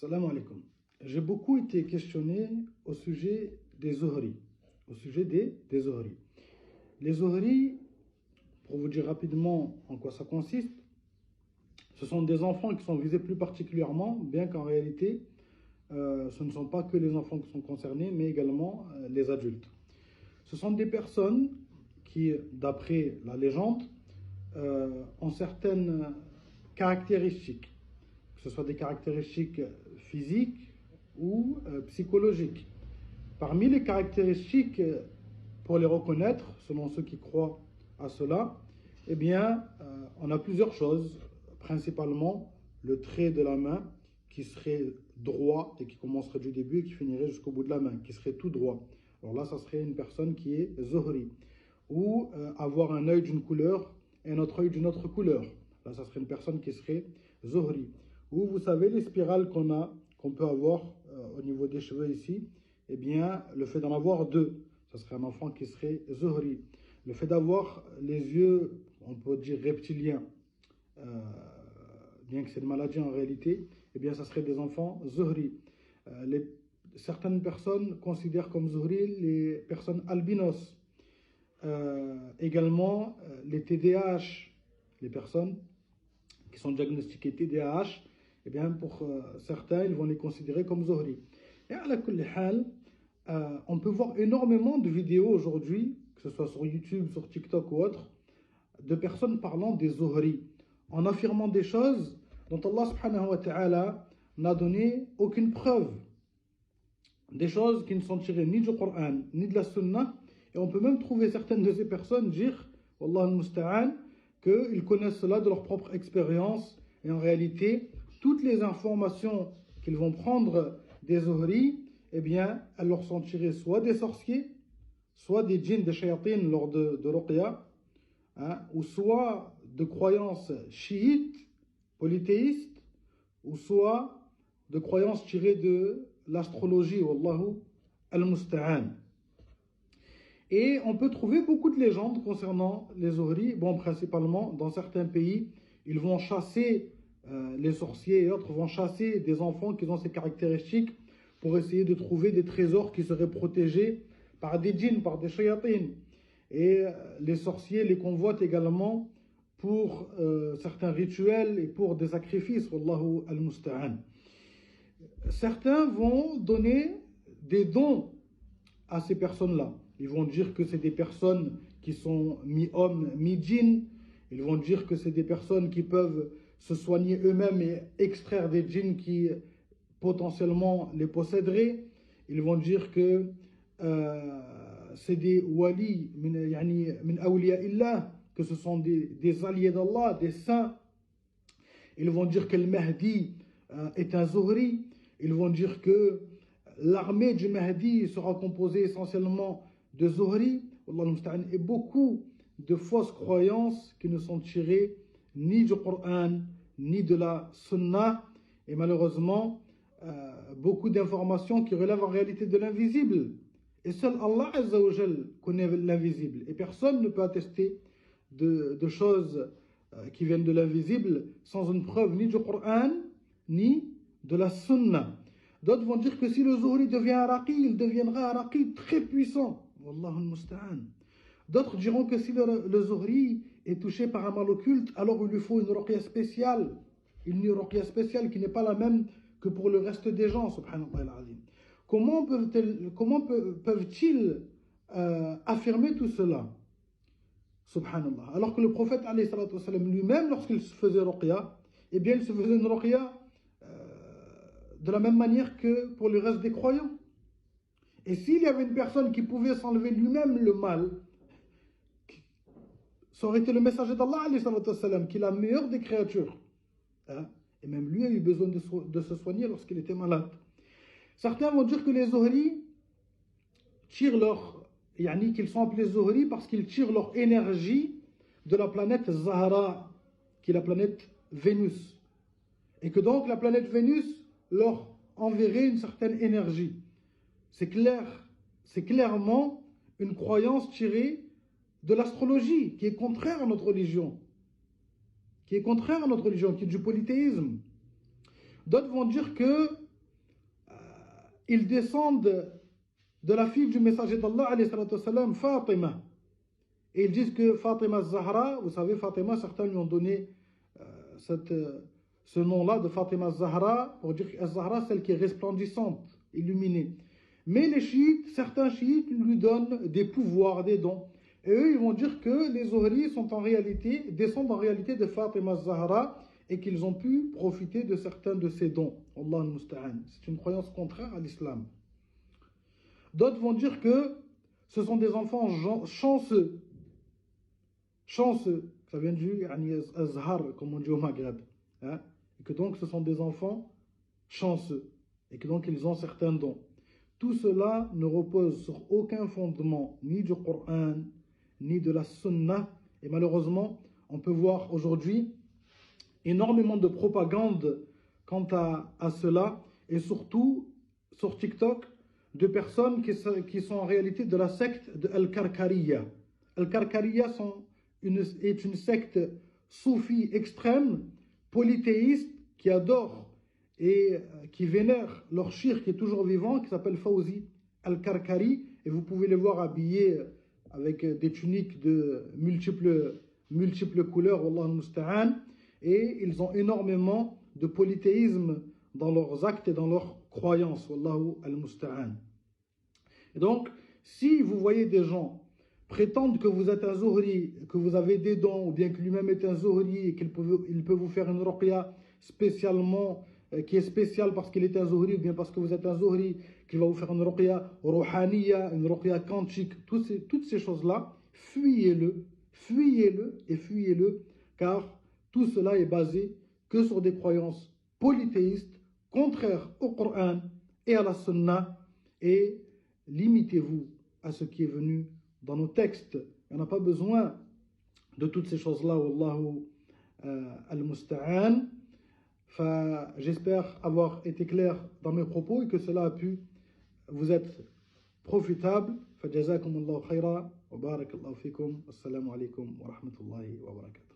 Salam alaikum. J'ai beaucoup été questionné au sujet des zohris. Au sujet des zohris. Les zohris, pour vous dire rapidement en quoi ça consiste, ce sont des enfants qui sont visés plus particulièrement, bien qu'en réalité, ce ne sont pas que les enfants qui sont concernés, mais également les adultes. Ce sont des personnes qui, d'après la légende, ont certaines caractéristiques, que ce soit des caractéristiques physiques ou psychologiques. Parmi les caractéristiques, pour les reconnaître, selon ceux qui croient à cela, eh bien, on a plusieurs choses, principalement le trait de la main qui serait droit et qui commencerait du début et qui finirait jusqu'au bout de la main, qui serait tout droit. Alors là, ça serait une personne qui est zohri. Ou avoir un œil d'une couleur et un autre œil d'une autre couleur. Là, ça serait une personne qui serait zohri. Ou vous savez, les spirales qu'on peut avoir au niveau des cheveux ici, eh bien, le fait d'en avoir deux, ça serait un enfant qui serait zohri. Le fait d'avoir les yeux, on peut dire reptiliens, bien que c'est une maladie en réalité, eh bien, ça serait des enfants zohri. Certaines personnes considèrent comme zohri les personnes albinos. Également, les TDAH, les personnes qui sont diagnostiquées TDAH, eh bien, pour certains, ils vont les considérer comme zohri. Et à la kulli hal, on peut voir énormément de vidéos aujourd'hui, que ce soit sur YouTube, sur TikTok ou autre, de personnes parlant des zohri, en affirmant des choses dont Allah subhanahu wa ta'ala n'a donné aucune preuve. Des choses qui ne sont tirées ni du Coran, ni de la Sunna. Et on peut même trouver certaines de ces personnes dire, Wallah al-Musta'an, qu'ils connaissent cela de leur propre expérience. Et en réalité, toutes les informations qu'ils vont prendre des zohri, eh bien, elles leur sont tirées soit des sorciers, soit des djinns, des shayatines lors de ruqya, ou soit de croyances chiites, polythéistes, ou soit de croyances tirées de l'astrologie, Wallahu al-Musta'an. Et on peut trouver beaucoup de légendes concernant les zohri. Bon, principalement, dans certains pays, ils vont chasser, les sorciers et autres vont chasser des enfants qui ont ces caractéristiques pour essayer de trouver des trésors qui seraient protégés par des djinns, par des shayatines. Et les sorciers les convoitent également pour certains rituels et pour des sacrifices. Wallahu al-Musta'an. Certains vont donner des dons à ces personnes-là. Ils vont dire que c'est des personnes qui sont mi-hommes, mi-djinn. Ils vont dire que c'est des personnes qui peuvent se soigner eux-mêmes et extraire des djinns qui potentiellement les posséderaient. Ils vont dire que c'est des wali, min awliya illah, que ce sont des alliés d'Allah, des saints. Ils vont dire que le Mahdi est un zohri. Ils vont dire que l'armée du Mahdi sera composée essentiellement de zohri, et beaucoup de fausses croyances qui ne sont tirées ni du Coran, ni de la Sunna, et malheureusement, beaucoup d'informations qui relèvent en réalité de l'invisible. Et seul Allah Azza wa Jal connaît l'invisible. Et personne ne peut attester de choses qui viennent de l'invisible sans une preuve ni du Coran, ni de la Sunna. D'autres vont dire que si le zohri devient un raqi, il deviendra un raqi très puissant. Wallahu al-Musta'an. D'autres diront que si le zohri est touché par un mal occulte, alors il lui faut une ruqya spéciale. Une ruqya spéciale qui n'est pas la même que pour le reste des gens, subhanallah al-azim. Comment peuvent-ils affirmer tout cela? Subhanallah. Alors que le prophète alayhi salatu wasalam lui-même, lorsqu'il se faisait ruqya, eh bien il se faisait une ruqya de la même manière que pour le reste des croyants. Et s'il y avait une personne qui pouvait s'enlever lui-même le mal, ça aurait été le messager d'Allah, qui est la meilleure des créatures. Et même lui a eu besoin de se soigner lorsqu'il était malade. Certains vont dire que les zohri tirent qu'ils sont appelés zohri parce qu'ils tirent leur énergie de la planète Zahra, qui est la planète Vénus. Et que donc la planète Vénus leur enverrait une certaine énergie. C'est clair, c'est clairement une croyance tirée de l'astrologie, qui est contraire à notre religion. Qui est du polythéisme. D'autres vont dire que ils descendent de la fille du messager d'Allah, alayhi salatu wassalam, Fatima. Et ils disent que Fatima Zahra, vous savez, Fatima, certains lui ont donné ce nom-là de Fatima Zahra, pour dire que Zahra, celle qui est resplendissante, illuminée. Mais les chiites, certains chiites lui donnent des pouvoirs, des dons. Et eux, ils vont dire que les Zuhri descendent en réalité de Fatima Zahra et qu'ils ont pu profiter de certains de ces dons. Allah al-Musta'an. C'est une croyance contraire à l'islam. D'autres vont dire que ce sont des enfants chanceux. Chanceux, ça vient du azhar, comme on dit au Maghreb. Hein? Et que donc ce sont des enfants chanceux. Et que donc ils ont certains dons. Tout cela ne repose sur aucun fondement, ni du Coran, ni de la Sunna. Et malheureusement, on peut voir aujourd'hui énormément de propagande quant à cela. Et surtout, sur TikTok, de personnes qui sont en réalité de la secte de Al-Karkariya. Al-Karkariya est une secte soufie extrême, polythéiste, qui adore et qui vénère leur shir qui est toujours vivant, qui s'appelle Fawzi Al-Karkari. Et vous pouvez les voir habillés avec des tuniques de multiples couleurs, Wallah al-Musta'an. Et ils ont énormément de polythéisme dans leurs actes et dans leurs croyances, Wallahu al-Musta'an. Et donc, si vous voyez des gens prétendre que vous êtes un Zuhri, que vous avez des dons, ou bien que lui-même est un Zuhri et qu'il peut vous faire une ruqya spécialement, qui est spéciale parce qu'il est un Zuhri, ou bien parce que vous êtes un Zuhri, qu'il va vous faire une ruqya ruhaniya, une ruqya quantique, toutes ces choses-là, fuyez-le, car tout cela est basé que sur des croyances polythéistes, contraires au Coran et à la Sunna, et limitez-vous à ce qui est venu dans nos textes. On n'a pas besoin de toutes ces choses-là. Wallahu al-Musta'an. J'espère avoir été clair dans mes propos et que cela a pu vous être profitable. Fajazakum Allahu khaira wa barakallahu fikum. Assalamu alaikum wa rahmatullahi wa barakatuh.